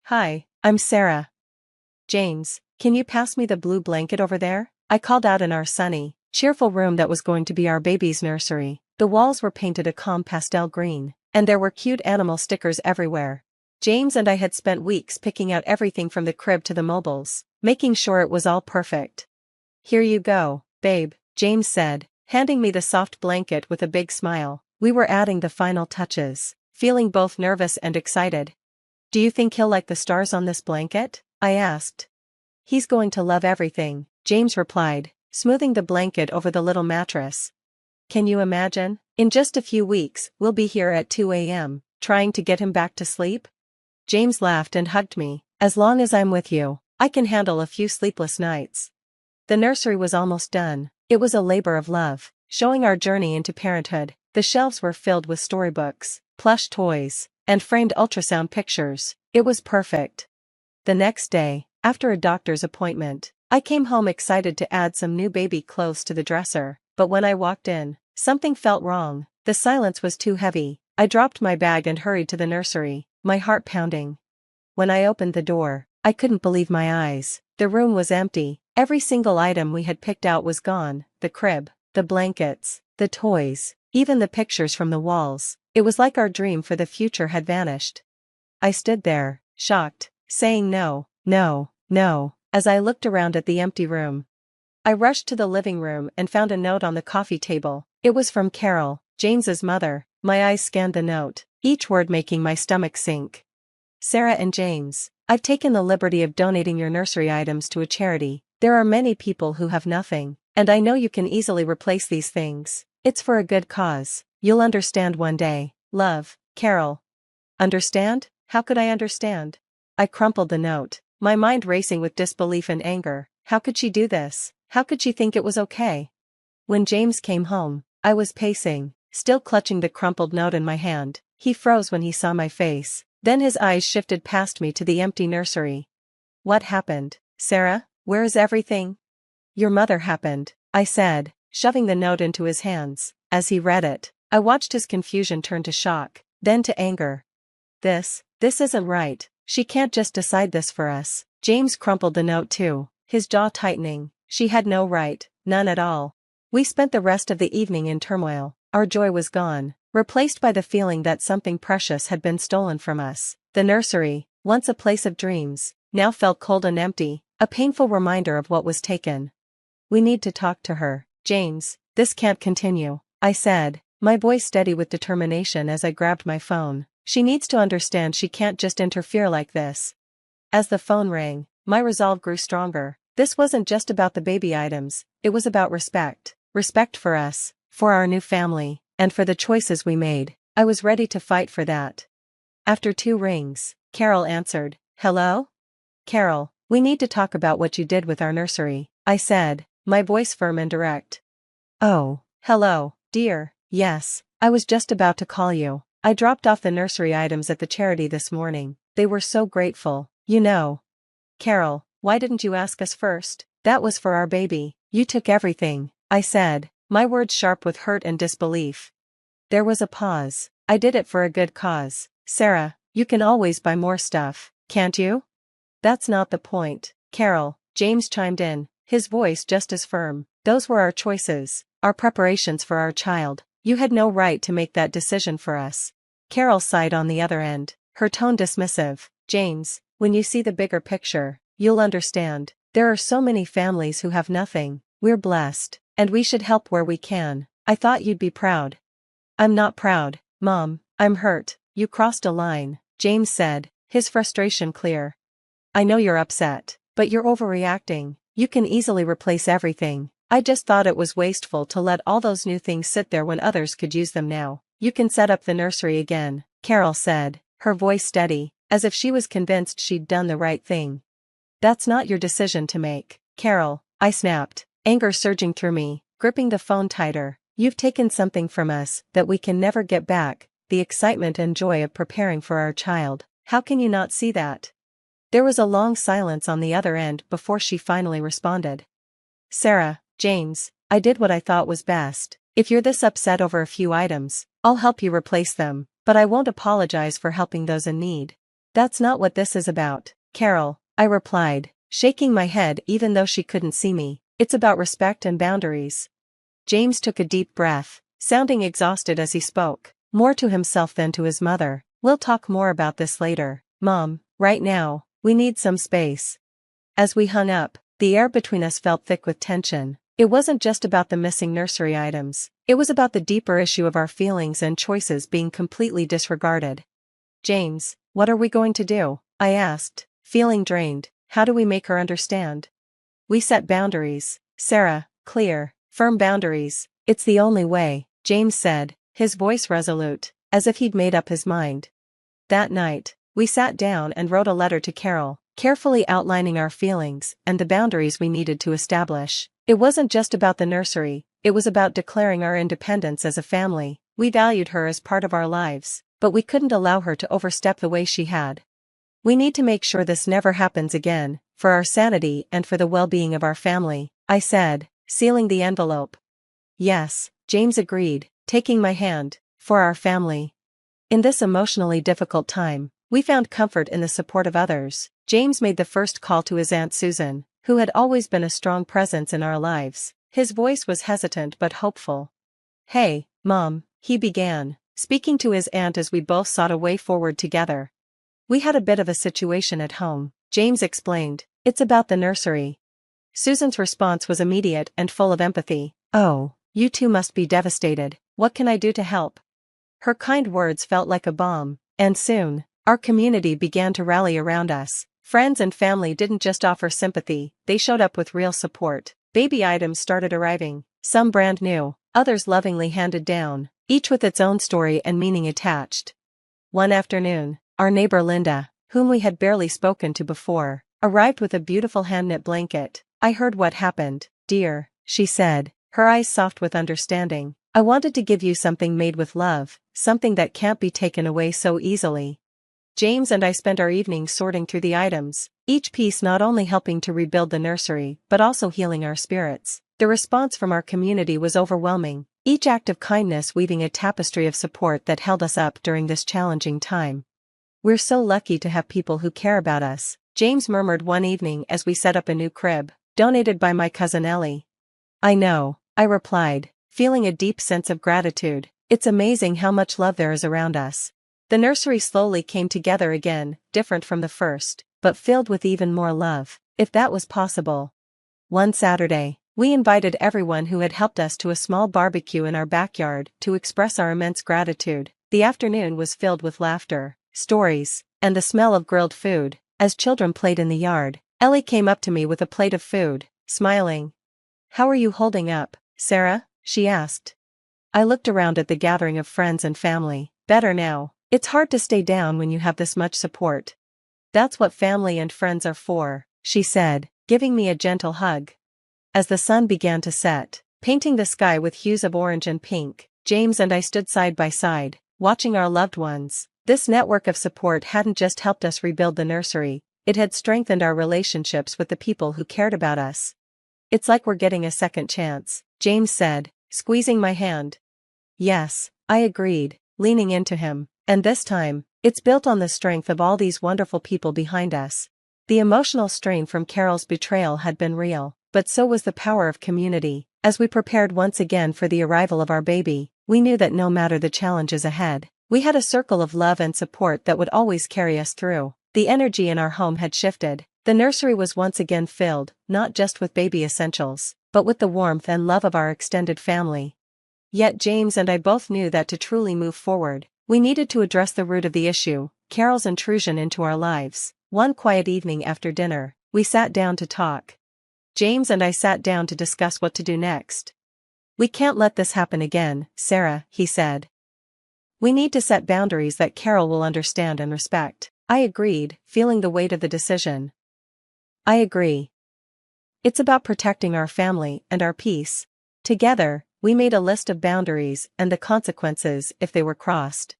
Hi, I'm Sarah. James, can you pass me the blue blanket over there? I called out in our sunny, cheerful room that was going to be our baby's nursery. The walls were painted a calm pastel green, and there were cute animal stickers everywhere. James and I had spent weeks picking out everything from the crib to the mobiles, making sure it was all perfect. Here you go, babe, James said, handing me the soft blanket with a big smile. We were adding the final touches, feeling both nervous and excited. Do you think he'll like the stars on this blanket? I asked. He's going to love everything, James replied, smoothing the blanket over the little mattress. Can you imagine? In just a few weeks, we'll be here at 2 a.m., trying to get him back to sleep? James laughed and hugged me. As long as I'm with you, I can handle a few sleepless nights. The nursery was almost done. It was a labor of love, showing our journey into parenthood. The shelves were filled with storybooks, plush toys, and framed ultrasound pictures. It was perfect. The next day, after a doctor's appointment, I came home excited to add some new baby clothes to the dresser, but when I walked in, something felt wrong. The silence was too heavy. I dropped my bag and hurried to the nursery, my heart pounding. When I opened the door, I couldn't believe my eyes. The room was empty. Every single item we had picked out was gone: the crib, the blankets, the toys, even the pictures from the walls. It was like our dream for the future had vanished. I stood there, shocked, saying no, no, no, as I looked around at the empty room. I rushed to the living room and found a note on the coffee table. It was from Carol, James's mother. My eyes scanned the note, each word making my stomach sink. Sarah and James, I've taken the liberty of donating your nursery items to a charity. There are many people who have nothing, and I know you can easily replace these things. It's for a good cause. You'll understand one day. Love, Carol. Understand? How could I understand? I crumpled the note, my mind racing with disbelief and anger. How could she do this? How could she think it was okay? When James came home, I was pacing, still clutching the crumpled note in my hand. He froze when he saw my face. Then his eyes shifted past me to the empty nursery. What happened, Sarah? Where is everything? Your mother happened, I said, shoving the note into his hands. As he read it, I watched his confusion turn to shock, then to anger. This isn't right. She can't just decide this for us. James crumpled the note too, his jaw tightening. She had no right, none at all. We spent the rest of the evening in turmoil. Our joy was gone, replaced by the feeling that something precious had been stolen from us. The nursery, once a place of dreams, now felt cold and empty, a painful reminder of what was taken. We need to talk to her, James. This can't continue, I said, my voice steady with determination as I grabbed my phone. She needs to understand she can't just interfere like this. As the phone rang, my resolve grew stronger. This wasn't just about the baby items, it was about respect. Respect for us, for our new family, and for the choices we made. I was ready to fight for that. After 2 rings, Carol answered. Hello? Carol, we need to talk about what you did with our nursery, I said, my voice firm and direct. Oh, hello, dear. Yes, I was just about to call you. I dropped off the nursery items at the charity this morning. They were so grateful, you know. Carol, why didn't you ask us first? That was for our baby. You took everything, I said, my words sharp with hurt and disbelief. There was a pause. I did it for a good cause. Sarah, you can always buy more stuff, can't you? That's not the point, Carol, James chimed in, his voice just as firm. Those were our choices, our preparations for our child. You had no right to make that decision for us. Carol sighed on the other end, her tone dismissive. James, when you see the bigger picture, you'll understand. There are so many families who have nothing. We're blessed, and we should help where we can. I thought you'd be proud. I'm not proud, Mom. I'm hurt. You crossed a line, James said, his frustration clear. I know you're upset, but you're overreacting. You can easily replace everything. I just thought it was wasteful to let all those new things sit there when others could use them now. You can set up the nursery again, Carol said, her voice steady, as if she was convinced she'd done the right thing. That's not your decision to make, Carol, I snapped, anger surging through me, gripping the phone tighter. You've taken something from us that we can never get back, the excitement and joy of preparing for our child. How can you not see that? There was a long silence on the other end before she finally responded. Sarah, James, I did what I thought was best. If you're this upset over a few items, I'll help you replace them, but I won't apologize for helping those in need. That's not what this is about, Carol, I replied, shaking my head even though she couldn't see me. It's about respect and boundaries. James took a deep breath, sounding exhausted as he spoke, more to himself than to his mother. We'll talk more about this later, Mom. Right now, we need some space. As we hung up, the air between us felt thick with tension. It wasn't just about the missing nursery items. It was about the deeper issue of our feelings and choices being completely disregarded. James, what are we going to do? I asked, feeling drained. How do we make her understand? We set boundaries, Sarah, clear, firm boundaries. It's the only way, James said, his voice resolute, as if he'd made up his mind. That night, we sat down and wrote a letter to Carol, carefully outlining our feelings and the boundaries we needed to establish. It wasn't just about the nursery, it was about declaring our independence as a family. We valued her as part of our lives, but we couldn't allow her to overstep the way she had. We need to make sure this never happens again, for our sanity and for the well-being of our family, I said, sealing the envelope. Yes, James agreed, taking my hand, for our family. In this emotionally difficult time, we found comfort in the support of others. James made the first call to his Aunt Susan, who had always been a strong presence in our lives. His voice was hesitant but hopeful. Hey, Mom, he began, speaking to his aunt as we both sought a way forward together. We had a bit of a situation at home, James explained. It's about the nursery. Susan's response was immediate and full of empathy. Oh, you two must be devastated. What can I do to help? Her kind words felt like a balm, and soon, our community began to rally around us. Friends and family didn't just offer sympathy, they showed up with real support. Baby items started arriving, some brand new, others lovingly handed down, each with its own story and meaning attached. One afternoon, our neighbor Linda, whom we had barely spoken to before, arrived with a beautiful hand-knit blanket. I heard what happened, dear, she said, her eyes soft with understanding. I wanted to give you something made with love, something that can't be taken away so easily. James and I spent our evenings sorting through the items, each piece not only helping to rebuild the nursery but also healing our spirits. The response from our community was overwhelming, each act of kindness weaving a tapestry of support that held us up during this challenging time. We're so lucky to have people who care about us, James murmured one evening as we set up a new crib, donated by my cousin Ellie. I know, I replied, feeling a deep sense of gratitude. It's amazing how much love there is around us. The nursery slowly came together again, different from the first, but filled with even more love, if that was possible. One Saturday, we invited everyone who had helped us to a small barbecue in our backyard to express our immense gratitude. The afternoon was filled with laughter, stories, and the smell of grilled food. As children played in the yard, Ellie came up to me with a plate of food, smiling. How are you holding up, Sarah? She asked. I looked around at the gathering of friends and family. Better now. It's hard to stay down when you have this much support. That's what family and friends are for, she said, giving me a gentle hug. As the sun began to set, painting the sky with hues of orange and pink, James and I stood side by side, watching our loved ones. This network of support hadn't just helped us rebuild the nursery, it had strengthened our relationships with the people who cared about us. It's like we're getting a second chance, James said, squeezing my hand. Yes, I agreed, leaning into him. And this time, it's built on the strength of all these wonderful people behind us. The emotional strain from Carol's betrayal had been real, but so was the power of community. As we prepared once again for the arrival of our baby, we knew that no matter the challenges ahead, we had a circle of love and support that would always carry us through. The energy in our home had shifted. The nursery was once again filled, not just with baby essentials, but with the warmth and love of our extended family. Yet James and I both knew that to truly move forward, we needed to address the root of the issue, Carol's intrusion into our lives. One quiet evening after dinner, we sat down to talk. James and I sat down to discuss what to do next. We can't let this happen again, Sarah, he said. We need to set boundaries that Carol will understand and respect. I agreed, feeling the weight of the decision. I agree. It's about protecting our family and our peace. Together, we made a list of boundaries and the consequences if they were crossed.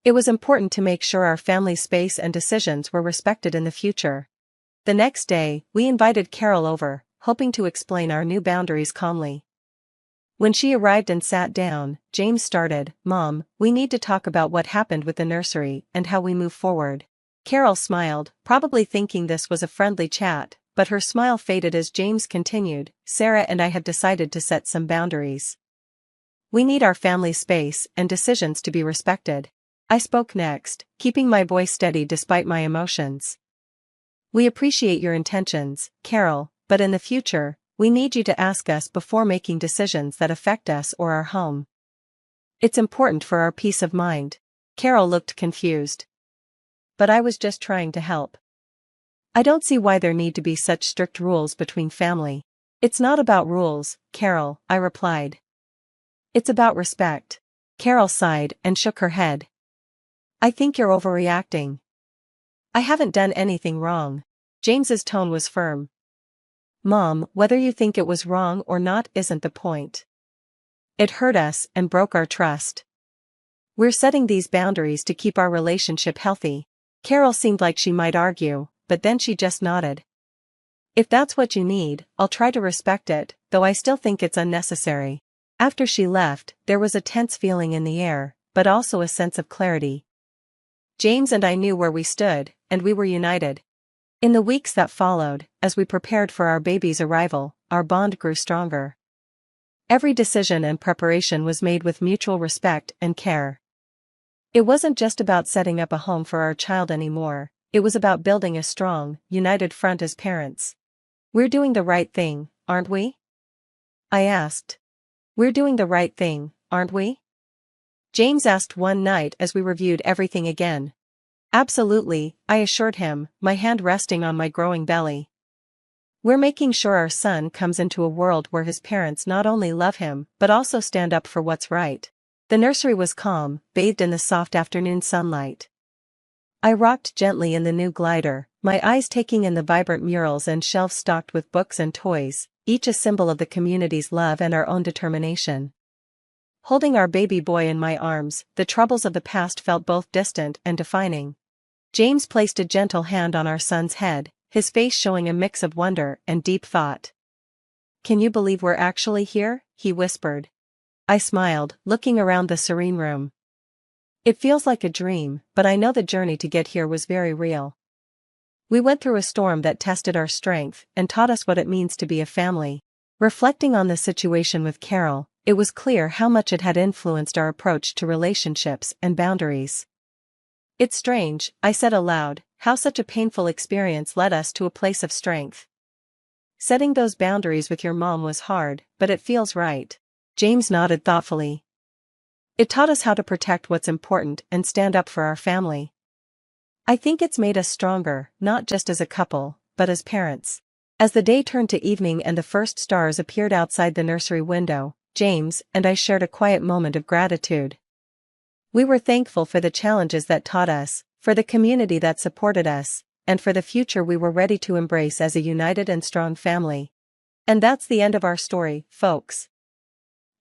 It was important to make sure our family's space and decisions were respected in the future. The next day, we invited Carol over, hoping to explain our new boundaries calmly. When she arrived and sat down, James started, Mom, we need to talk about what happened with the nursery and how we move forward. Carol smiled, probably thinking this was a friendly chat, but her smile faded as James continued. Sarah and I have decided to set some boundaries. We need our family space and decisions to be respected. I spoke next, keeping my voice steady despite my emotions. We appreciate your intentions, Carol, but in the future, we need you to ask us before making decisions that affect us or our home. It's important for our peace of mind. Carol looked confused. But I was just trying to help. I don't see why there need to be such strict rules between family. It's not about rules, Carol, I replied. It's about respect. Carol sighed and shook her head. I think you're overreacting. I haven't done anything wrong. James's tone was firm. Mom, whether you think it was wrong or not isn't the point. It hurt us and broke our trust. We're setting these boundaries to keep our relationship healthy. Carol seemed like she might argue, but then she just nodded. If that's what you need, I'll try to respect it, though I still think it's unnecessary. After she left, there was a tense feeling in the air, but also a sense of clarity. James and I knew where we stood, and we were united. In the weeks that followed, as we prepared for our baby's arrival, our bond grew stronger. Every decision and preparation was made with mutual respect and care. It wasn't just about setting up a home for our child anymore, it was about building a strong, united front as parents. We're doing the right thing, aren't we? I asked. We're doing the right thing, aren't we? James asked one night as we reviewed everything again. Absolutely, I assured him, my hand resting on my growing belly. We're making sure our son comes into a world where his parents not only love him but also stand up for what's right. The nursery was calm, bathed in the soft afternoon sunlight. I rocked gently in the new glider, my eyes taking in the vibrant murals and shelves stocked with books and toys, each a symbol of the community's love and our own determination. Holding our baby boy in my arms, the troubles of the past felt both distant and defining. James placed a gentle hand on our son's head, his face showing a mix of wonder and deep thought. Can you believe we're actually here? He whispered. I smiled, looking around the serene room. It feels like a dream, but I know the journey to get here was very real. We went through a storm that tested our strength and taught us what it means to be a family. Reflecting on the situation with Carol, it was clear how much it had influenced our approach to relationships and boundaries. It's strange, I said aloud, how such a painful experience led us to a place of strength. Setting those boundaries with your mom was hard, but it feels right. James nodded thoughtfully. It taught us how to protect what's important and stand up for our family. I think it's made us stronger, not just as a couple, but as parents. As the day turned to evening and the first stars appeared outside the nursery window, James and I shared a quiet moment of gratitude. We were thankful for the challenges that taught us, for the community that supported us, and for the future we were ready to embrace as a united and strong family. And that's the end of our story, folks.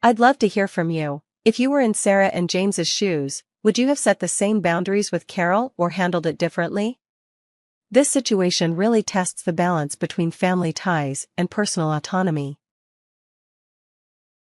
I'd love to hear from you. If you were in Sarah and James's shoes, would you have set the same boundaries with Carol or handled it differently? This situation really tests the balance between family ties and personal autonomy.